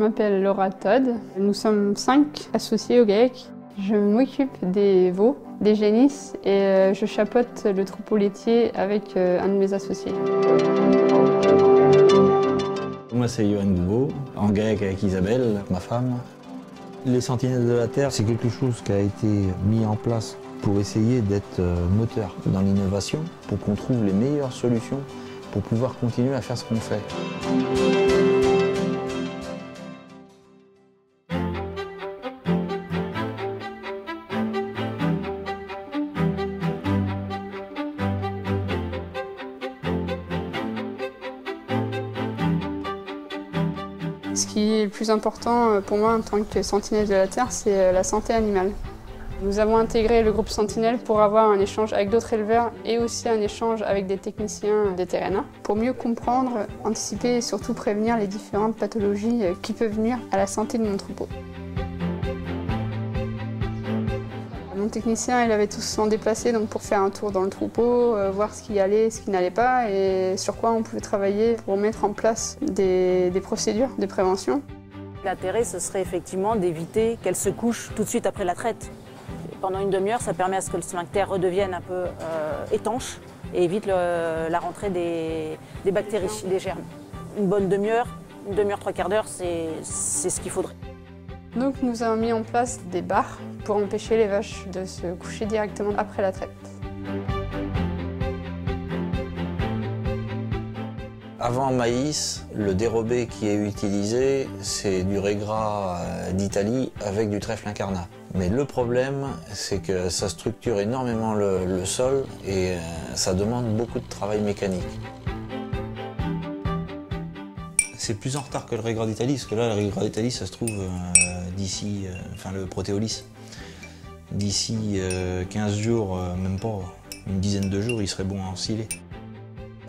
m'appelle Laura Todd. Nous sommes 5 associés au GAEC. Je m'occupe des veaux, des génisses et je chapeaute le troupeau laitier avec un de mes associés. Moi c'est Yoann Goubeau, en GAEC avec Isabelle, ma femme. Les Sentinelles de la Terre, c'est quelque chose qui a été mis en place pour essayer d'être moteur dans l'innovation, pour qu'on trouve les meilleures solutions pour pouvoir continuer à faire ce qu'on fait. Ce qui est le plus important pour moi en tant que sentinelle de la Terre, c'est la santé animale. Nous avons intégré le groupe Sentinelle pour avoir un échange avec d'autres éleveurs et aussi un échange avec des techniciens des terrains pour mieux comprendre, anticiper et surtout prévenir les différentes pathologies qui peuvent nuire à la santé de mon troupeau. Mon technicien, il avait tous s'en déplacé donc pour faire un tour dans le troupeau, voir ce qui allait, ce qui n'allait pas et sur quoi on pouvait travailler pour mettre en place des procédures de prévention. L'intérêt, ce serait effectivement d'éviter qu'elle se couche tout de suite après la traite. Pendant une demi-heure, ça permet à ce que le sphincter redevienne un peu étanche et évite la rentrée des bactéries, des germes. Une bonne demi-heure, trois quarts d'heure, c'est ce qu'il faudrait. Donc nous avons mis en place des barres pour empêcher les vaches de se coucher directement après la traite. Avant maïs, le dérobé qui est utilisé, c'est du régras d'Italie avec du trèfle incarnat. Mais le problème, c'est que ça structure énormément le sol et ça demande beaucoup de travail mécanique. C'est plus en retard que le régras d'Italie, parce que là, le régras d'Italie, ça se trouve d'ici, enfin le protéolyse. D'ici 15 jours, même pas, une dizaine de jours, il serait bon à ensiler.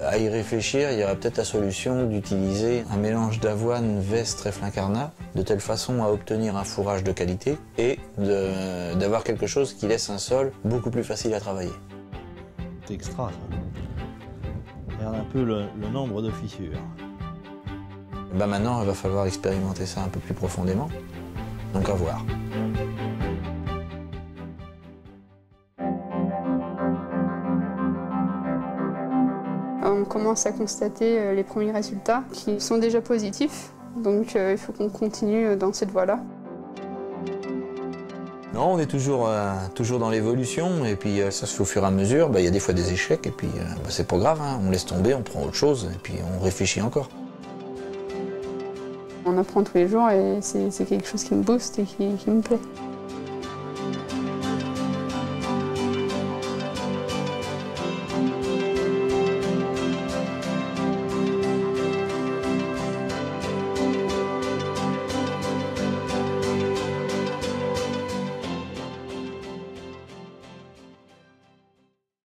À y réfléchir, il y aurait peut-être la solution d'utiliser un mélange d'avoine, veste, trèfle incarnat, de telle façon à obtenir un fourrage de qualité et d'avoir quelque chose qui laisse un sol beaucoup plus facile à travailler. C'est extra, ça. Regarde un peu le nombre de fissures. Ben maintenant, il va falloir expérimenter ça un peu plus profondément, donc à voir. On commence à constater les premiers résultats qui sont déjà positifs, donc il faut qu'on continue dans cette voie-là. Non, on est toujours dans l'évolution et puis ça se fait au fur et à mesure. Il y a des fois des échecs et puis c'est pas grave, hein. On laisse tomber, on prend autre chose et puis on réfléchit encore. On apprend tous les jours et c'est quelque chose qui me booste et qui me plaît.